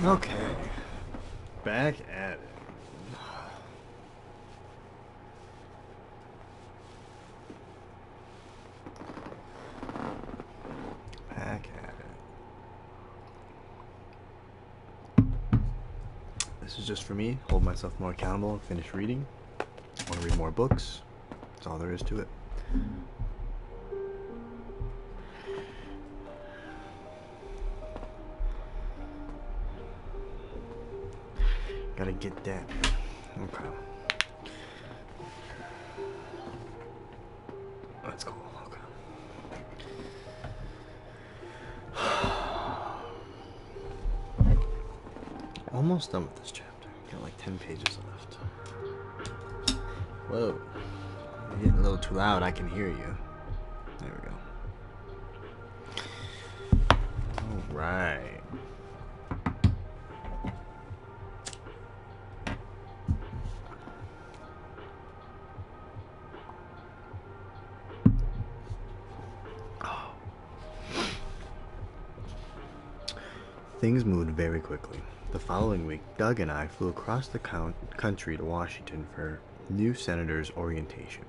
Okay, back at it. Back at it. This is just for me. Hold myself more accountable and finish reading. I want to read more books. That's all there is to it. Gotta get that. Okay. That's cool. Okay. Almost done with this chapter. Got like 10 pages left. Whoa. You're getting a little too loud. I can hear you. There we go. Alright. Things moved very quickly. The following week, Doug and I flew across the country to Washington for new senators' orientation.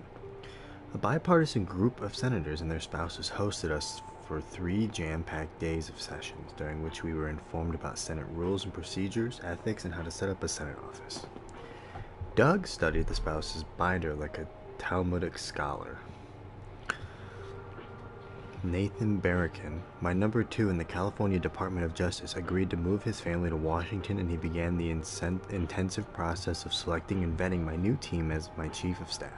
A bipartisan group of senators and their spouses hosted us for 3 jam-packed days of sessions, during which we were informed about Senate rules and procedures, ethics, and how to set up a Senate office. Doug studied the spouse's binder like a Talmudic scholar. Nathan Barracan, my number 2 in the California Department of Justice, agreed to move his family to Washington, and he began the intensive process of selecting and vetting my new team as my chief of staff.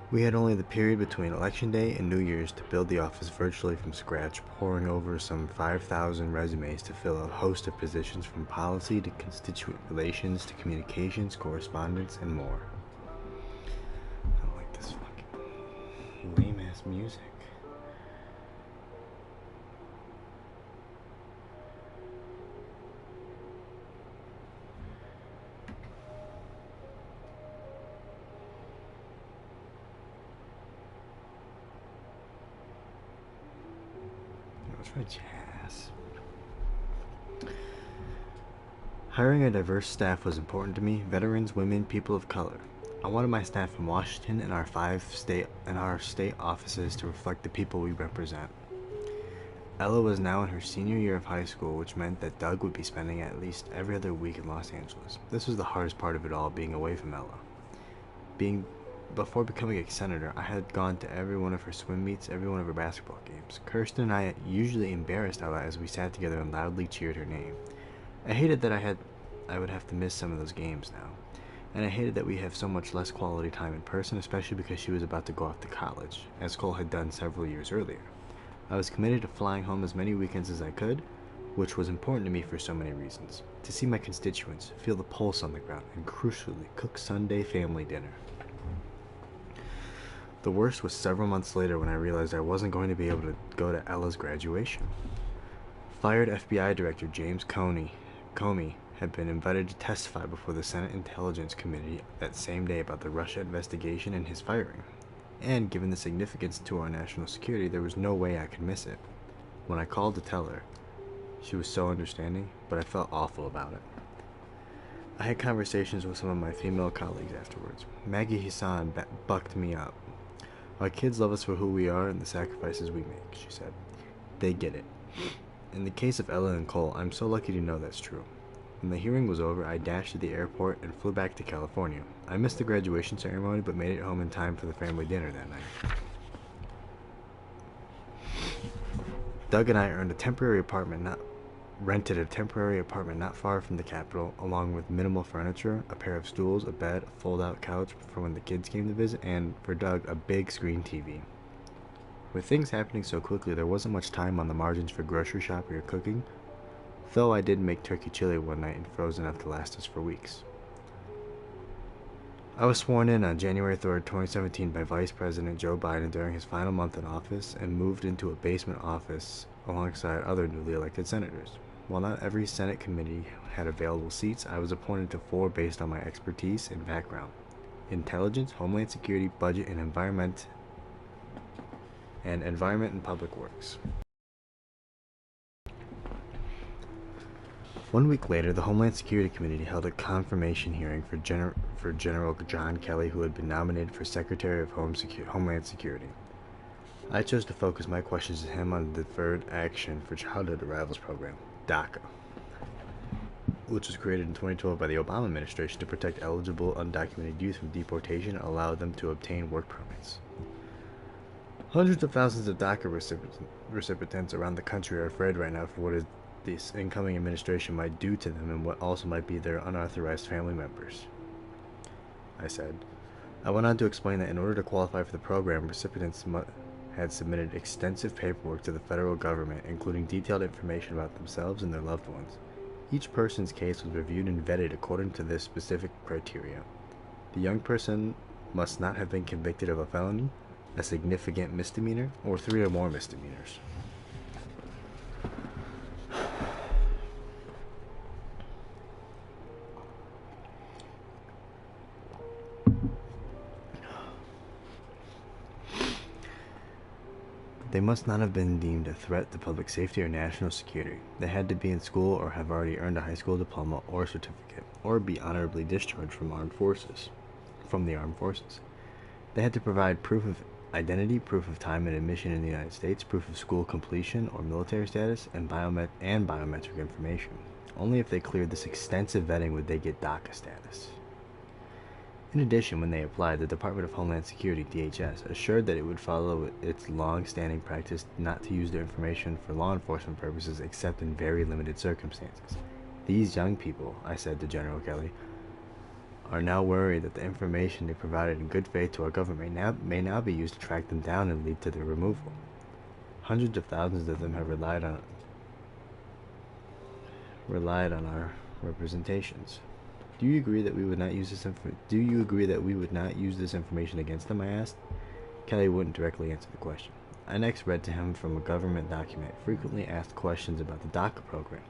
We had only the period between Election Day and New Year's to build the office virtually from scratch, poring over some 5,000 resumes to fill a host of positions from policy to constituent relations to communications, correspondence, and more. I don't like this fucking lame-ass music. Jazz. Hiring a diverse staff was important to me: veterans, women, people of color. I wanted my staff in Washington and our state offices to reflect the people we represent. Ella was now in her senior year of high school, which meant that Doug would be spending at least every other week in Los Angeles. This was the hardest part of it all, being away from Ella. Before becoming a senator, I had gone to every one of her swim meets, every one of her basketball games. Kirsten and I usually embarrassed Ella as we sat together and loudly cheered her name. I hated that I would have to miss some of those games now. And I hated that we have so much less quality time in person, especially because she was about to go off to college, as Cole had done several years earlier. I was committed to flying home as many weekends as I could, which was important to me for so many reasons. To see my constituents, feel the pulse on the ground, and crucially, cook Sunday family dinner. The worst was several months later when I realized I wasn't going to be able to go to Ella's graduation. Fired FBI Director James Comey had been invited to testify before the Senate Intelligence Committee that same day about the Russia investigation and his firing. And given the significance to our national security, there was no way I could miss it. When I called to tell her, she was so understanding, but I felt awful about it. I had conversations with some of my female colleagues afterwards. Maggie Hassan bucked me up. Our kids love us for who we are and the sacrifices we make, she said. They get it. In the case of Ella and Cole, I'm so lucky to know that's true. When the hearing was over, I dashed to the airport and flew back to California. I missed the graduation ceremony, but made it home in time for the family dinner that night. Doug and I rented a temporary apartment not far from the Capitol, along with minimal furniture, a pair of stools, a bed, a fold-out couch for when the kids came to visit, and, for Doug, a big screen TV. With things happening so quickly, there wasn't much time on the margins for grocery shopping or cooking, though I did make turkey chili one night and froze enough to last us for weeks. I was sworn in on January 3rd, 2017 by Vice President Joe Biden during his final month in office and moved into a basement office alongside other newly elected senators. While not every Senate committee had available seats, I was appointed to 4 based on my expertise and background: intelligence, homeland security, budget, and environment and public works. 1 week later, the Homeland Security Committee held a confirmation hearing for General John Kelly, who had been nominated for Secretary of Homeland Security. I chose to focus my questions to him on the Deferred Action for Childhood Arrivals Program, DACA, which was created in 2012 by the Obama administration to protect eligible undocumented youth from deportation and allow them to obtain work permits. Hundreds of thousands of DACA recipients around the country are afraid right now for what this incoming administration might do to them and what also might be their unauthorized family members. I said. I went on to explain that in order to qualify for the program, recipients had submitted extensive paperwork to the federal government, including detailed information about themselves and their loved ones. Each person's case was reviewed and vetted according to this specific criteria. The young person must not have been convicted of a felony, a significant misdemeanor, or 3 or more misdemeanors. They must not have been deemed a threat to public safety or national security. They had to be in school or have already earned a high school diploma or certificate, or be honorably discharged from the armed forces. They had to provide proof of identity, proof of time and admission in the United States, proof of school completion or military status, and biometric information. Only if they cleared this extensive vetting would they get DACA status. In addition, when they applied, the Department of Homeland Security, DHS, assured that it would follow its long-standing practice not to use their information for law enforcement purposes except in very limited circumstances. These young people, I said to General Kelly, are now worried that the information they provided in good faith to our government may now be used to track them down and lead to their removal. Hundreds of thousands of them have relied on our representations. Do you agree that we would not use this information against them? I asked. Kelly wouldn't directly answer the question. I next read to him from a government document, frequently asked questions about the DACA program.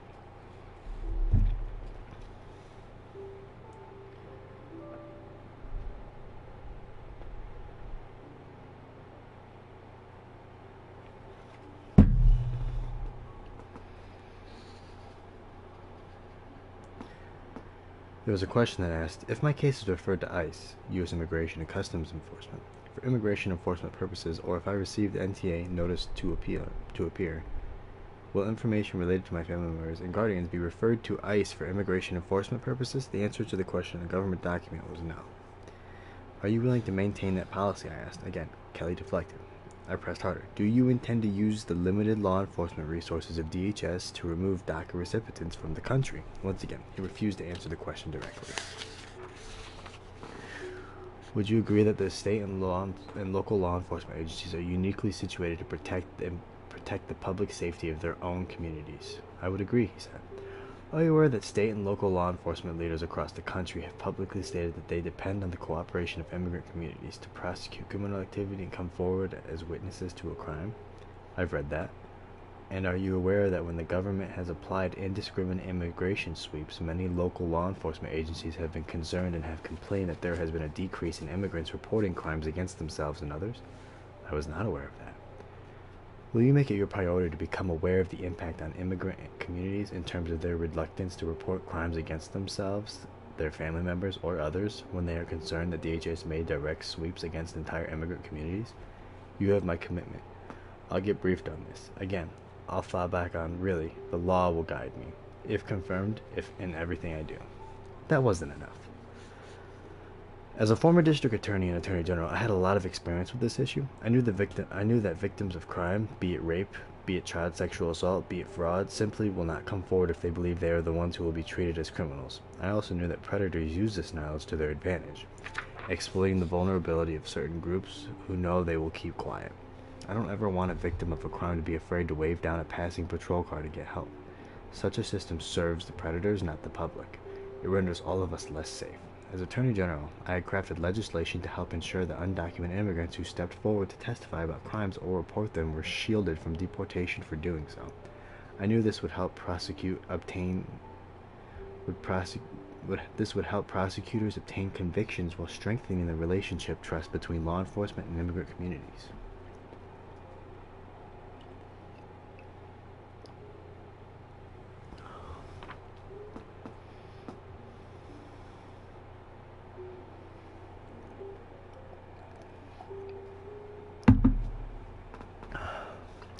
There was a question that asked, if my case is referred to ICE, U.S. Immigration and Customs Enforcement, for immigration enforcement purposes, or if I received NTA notice to appear, will information related to my family members and guardians be referred to ICE for immigration enforcement purposes? The answer to the question in a government document was no. Are you willing to maintain that policy? I asked. Again, Kelly deflected. I pressed harder. Do you intend to use the limited law enforcement resources of DHS to remove DACA recipients from the country? Once again, he refused to answer the question directly. Would you agree that the state and local law enforcement agencies are uniquely situated to protect the public safety of their own communities? I would agree, he said. Are you aware that state and local law enforcement leaders across the country have publicly stated that they depend on the cooperation of immigrant communities to prosecute criminal activity and come forward as witnesses to a crime? I've read that. And are you aware that when the government has applied indiscriminate immigration sweeps, many local law enforcement agencies have been concerned and have complained that there has been a decrease in immigrants reporting crimes against themselves and others? I was not aware of that. Will you make it your priority to become aware of the impact on immigrant communities in terms of their reluctance to report crimes against themselves, their family members, or others when they are concerned that DHS may direct sweeps against entire immigrant communities? You have my commitment. I'll get briefed on this. Again, I'll fall back on, really, the law will guide me, if confirmed, in everything I do. That wasn't enough. As a former district attorney and attorney general, I had a lot of experience with this issue. I knew that victims of crime, be it rape, be it child sexual assault, be it fraud, simply will not come forward if they believe they are the ones who will be treated as criminals. I also knew that predators use this knowledge to their advantage, exploiting the vulnerability of certain groups who know they will keep quiet. I don't ever want a victim of a crime to be afraid to wave down a passing patrol car to get help. Such a system serves the predators, not the public. It renders all of us less safe. As Attorney General, I had crafted legislation to help ensure that undocumented immigrants who stepped forward to testify about crimes or report them were shielded from deportation for doing so. I knew this would help prosecutors obtain convictions while strengthening the relationship trust between law enforcement and immigrant communities.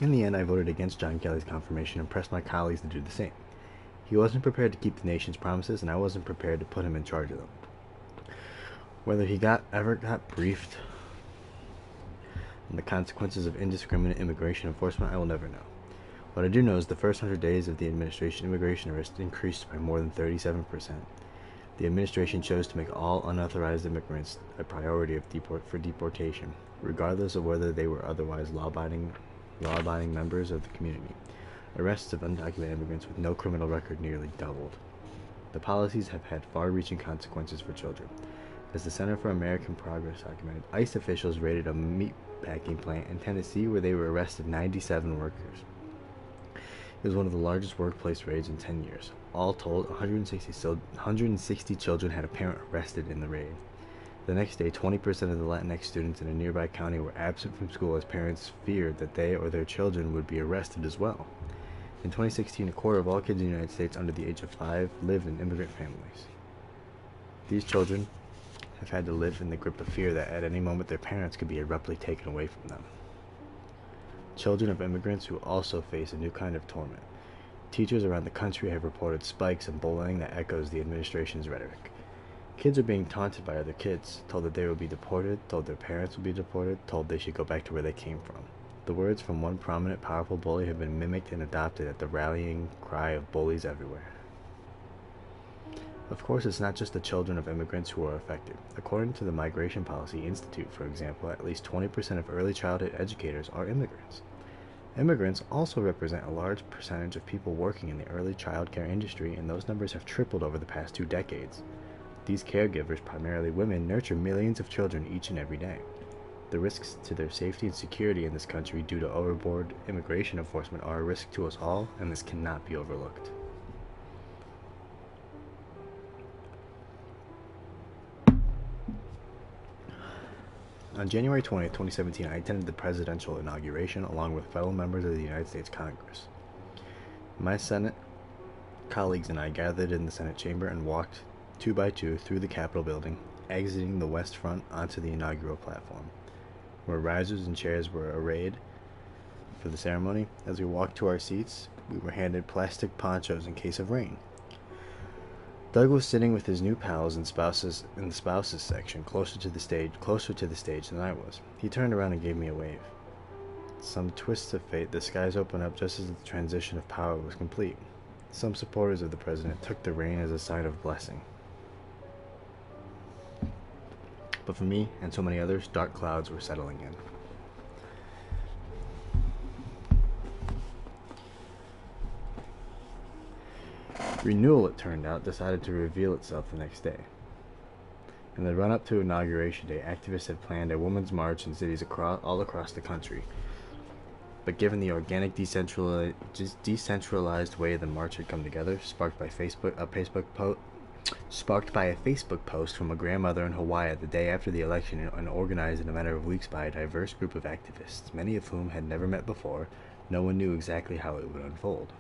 In the end, I voted against John Kelly's confirmation and pressed my colleagues to do the same. He wasn't prepared to keep the nation's promises, and I wasn't prepared to put him in charge of them. Whether he ever got briefed on the consequences of indiscriminate immigration enforcement, I will never know. What I do know is the first 100 days of the administration, immigration arrests increased by more than 37%. The administration chose to make all unauthorized immigrants a priority for deportation, regardless of whether they were otherwise law-abiding members of the community. Arrests of undocumented immigrants with no criminal record nearly doubled. The policies have had far-reaching consequences for children. As the Center for American Progress documented, ICE officials raided a meatpacking plant in Tennessee where they arrested 97 workers. It was one of the largest workplace raids in 10 years. All told, 160 children had a parent arrested in the raid. The next day, 20% of the Latinx students in a nearby county were absent from school as parents feared that they or their children would be arrested as well. In 2016, a quarter of all kids in the United States under the age of 5 lived in immigrant families. These children have had to live in the grip of fear that at any moment their parents could be abruptly taken away from them. Children of immigrants who also face a new kind of torment. Teachers around the country have reported spikes in bullying that echoes the administration's rhetoric. Kids are being taunted by other kids, told that they will be deported, told their parents will be deported, told they should go back to where they came from. The words from one prominent, powerful bully have been mimicked and adopted at the rallying cry of bullies everywhere. Of course, it's not just the children of immigrants who are affected. According to the Migration Policy Institute, for example, at least 20% of early childhood educators are immigrants. Immigrants also represent a large percentage of people working in the early child care industry, and those numbers have tripled over the past 2 decades. These caregivers, primarily women, nurture millions of children each and every day. The risks to their safety and security in this country due to overboard immigration enforcement are a risk to us all, and this cannot be overlooked. On January 20th, 2017, I attended the presidential inauguration along with fellow members of the United States Congress. My Senate colleagues and I gathered in the Senate chamber and walked 2 by 2 through the Capitol building, exiting the West Front onto the inaugural platform, where risers and chairs were arrayed for the ceremony. As we walked to our seats, we were handed plastic ponchos in case of rain. Doug was sitting with his new pals and spouses in the spouses section, closer to the stage than I was. He turned around and gave me a wave. Some twists of fate, the skies opened up just as the transition of power was complete. Some supporters of the president took the rain as a sign of blessing. But for me, and so many others, dark clouds were settling in. Renewal, it turned out, decided to reveal itself the next day. In the run-up to Inauguration Day, activists had planned a women's march in cities all across the country. But given the organic, decentralized way the march had come together, sparked by a Facebook post from a grandmother in Hawaii the day after the election and organized in a matter of weeks by a diverse group of activists, many of whom had never met before, no one knew exactly how it would unfold.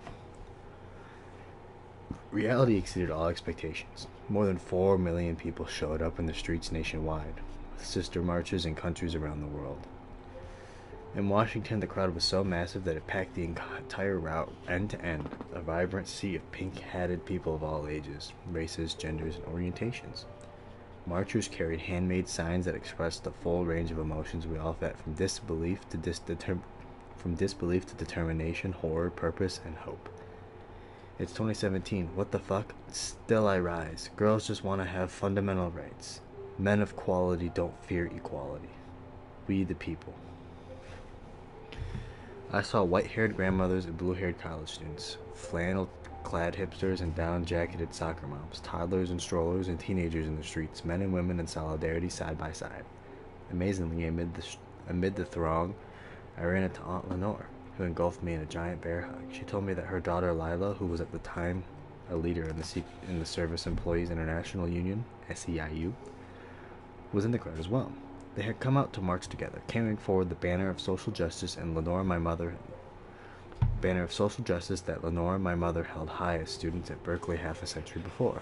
Reality exceeded all expectations. More than 4 million people showed up in the streets nationwide, with sister marches in countries around the world. In Washington, the crowd was so massive that it packed the entire route end to end, a vibrant sea of pink-hatted people of all ages, races, genders, and orientations. Marchers carried handmade signs that expressed the full range of emotions we all felt, from disbelief to determination, horror, purpose, and hope. It's 2017. What the fuck? Still I rise. Girls just want to have fundamental rights. Men of quality don't fear equality. We the people. I saw white-haired grandmothers and blue-haired college students, flannel-clad hipsters and down-jacketed soccer moms, toddlers and strollers and teenagers in the streets, men and women in solidarity side by side. Amazingly, amid the throng, I ran into Aunt Lenore, who engulfed me in a giant bear hug. She told me that her daughter Lila, who was at the time a leader in the Service Employees International Union, SEIU, was in the crowd as well. They had come out to march together, carrying forward the banner of social justice that Lenore and my mother held high as students at Berkeley half a century before.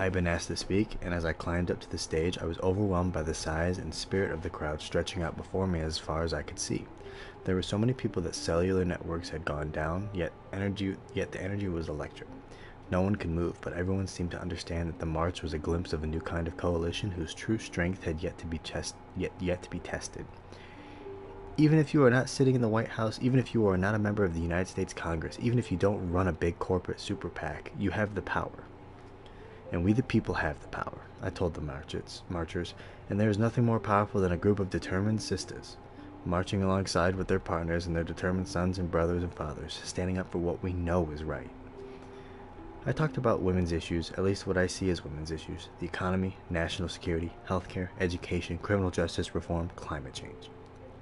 I had been asked to speak, and as I climbed up to the stage, I was overwhelmed by the size and spirit of the crowd stretching out before me as far as I could see. There were so many people that cellular networks had gone down, yet the energy was electric. No one could move, but everyone seemed to understand that the march was a glimpse of a new kind of coalition whose true strength had yet to be tested. Even if you are not sitting in the White House, even if you are not a member of the United States Congress, even if you don't run a big corporate super PAC, you have the power. And we the people have the power, I told the marchers, and there is nothing more powerful than a group of determined sisters, marching alongside with their partners and their determined sons and brothers and fathers, standing up for what we know is right. I talked about women's issues, at least what I see as women's issues: the economy, national security, healthcare, education, criminal justice reform, climate change.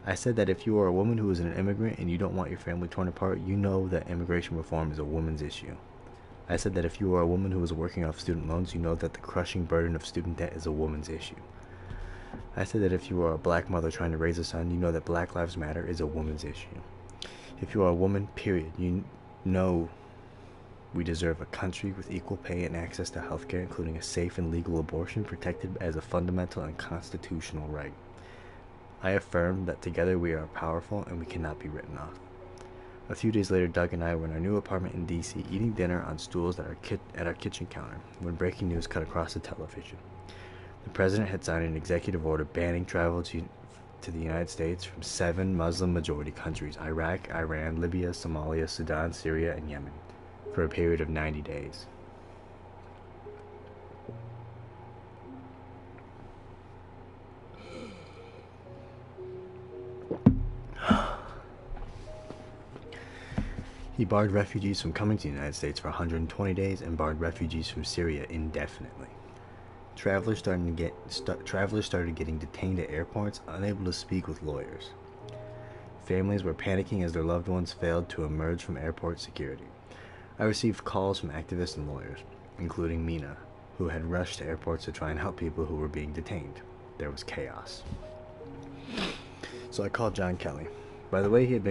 I said that if you are a woman who is an immigrant and you don't want your family torn apart, you know that immigration reform is a woman's issue. I said that if you are a woman who is working off student loans, you know that the crushing burden of student debt is a woman's issue. I said that if you are a black mother trying to raise a son, you know that Black Lives Matter is a woman's issue. If you are a woman, period, you know we deserve a country with equal pay and access to healthcare, including a safe and legal abortion protected as a fundamental and constitutional right. I affirmed that together we are powerful and we cannot be written off. A few days later, Doug and I were in our new apartment in D.C. eating dinner on stools at our kitchen counter when breaking news cut across the television. The president had signed an executive order banning travel to the United States from 7 Muslim-majority countries: Iraq, Iran, Libya, Somalia, Sudan, Syria, and Yemen, for a period of 90 days. He barred refugees from coming to the United States for 120 days and barred refugees from Syria indefinitely. Travelers started getting detained at airports, unable to speak with lawyers. Families were panicking as their loved ones failed to emerge from airport security. I received calls from activists and lawyers, including Mina, who had rushed to airports to try and help people who were being detained. There was chaos. So I called John Kelly. By then, he had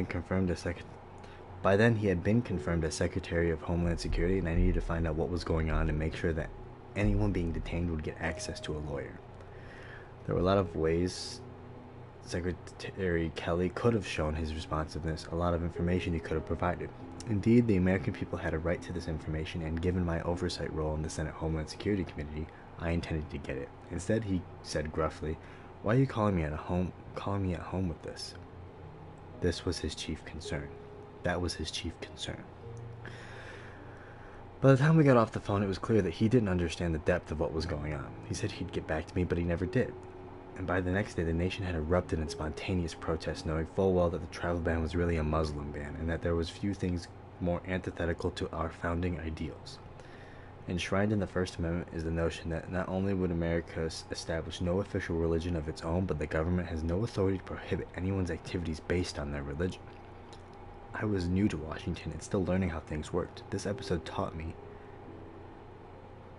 been confirmed as Secretary of Homeland Security, and I needed to find out what was going on and make sure that anyone being detained would get access to a lawyer. There were a lot of ways Secretary Kelly could have shown his responsiveness, a lot of information he could have provided. Indeed, the American people had a right to this information, and given my oversight role in the Senate Homeland Security Committee, I intended to get it. Instead, he said gruffly, "Why are you calling me at home with this?" This was his chief concern. That was his chief concern. By the time we got off the phone, it was clear that he didn't understand the depth of what was going on. He said he'd get back to me, but he never did. And by the next day, the nation had erupted in spontaneous protest, knowing full well that the travel ban was really a Muslim ban, and that there was few things more antithetical to our founding ideals. Enshrined in the First Amendment is the notion that not only would America establish no official religion of its own, but the government has no authority to prohibit anyone's activities based on their religion. I was new to Washington and still learning how things worked. This episode taught me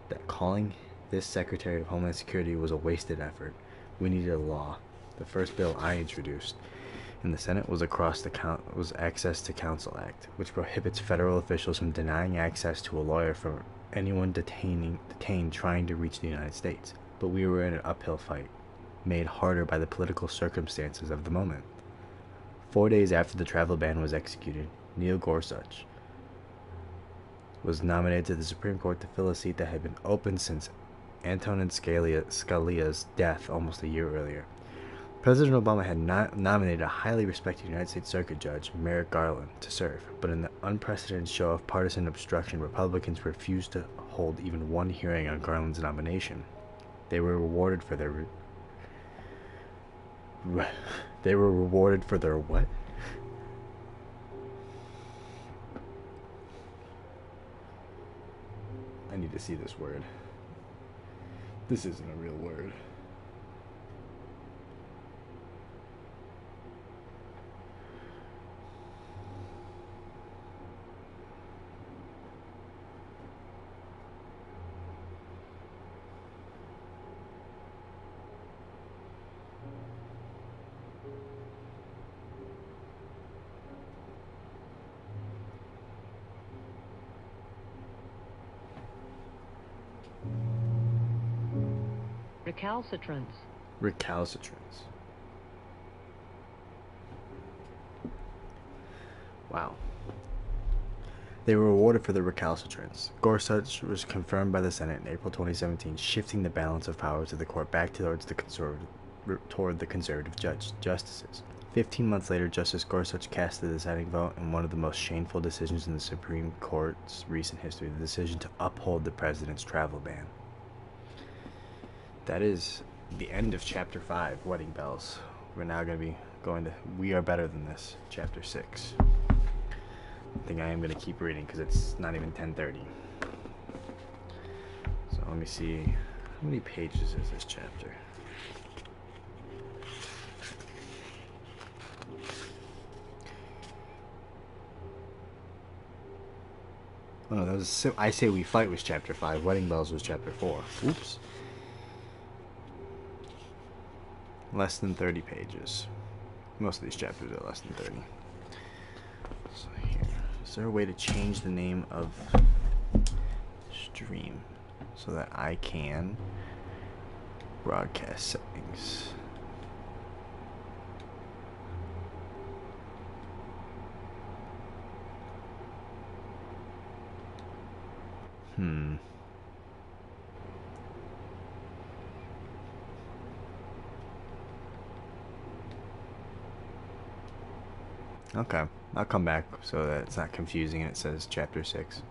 that calling this Secretary of Homeland Security was a wasted effort. We needed a law. The first bill I introduced in the Senate was Access to Counsel Act, which prohibits federal officials from denying access to a lawyer for anyone detained trying to reach the United States. But we were in an uphill fight, made harder by the political circumstances of the moment. 4 days after the travel ban was executed, Neil Gorsuch was nominated to the Supreme Court to fill a seat that had been open since Antonin Scalia's death almost a year earlier. President Obama had nominated a highly respected United States Circuit Judge, Merrick Garland, to serve, but in the unprecedented show of partisan obstruction, Republicans refused to hold even one hearing on Garland's nomination. They were rewarded for their what? I need to see this word. This isn't a real word. Recalcitrance. Recalcitrance. Wow. They were rewarded for the recalcitrance. Gorsuch was confirmed by the Senate in April 2017, shifting the balance of power to the court back towards the conservative justices. 15 months later, Justice Gorsuch cast the deciding vote in one of the most shameful decisions in the Supreme Court's recent history, the decision to uphold the president's travel ban. That is the end of Chapter 5, Wedding Bells. We're now going to be going to We Are Better Than This, Chapter 6. I think I am going to keep reading because it's not even 10:30. So let me see. How many pages is this chapter? Oh no, that was I Say We Fight was Chapter 5. Wedding Bells was Chapter 4. Oops. Less than 30 pages. Most of these chapters are less than 30. So here. Is there a way to change the name of stream so that I can broadcast settings? Okay, I'll come back so that it's not confusing and it says Chapter 6.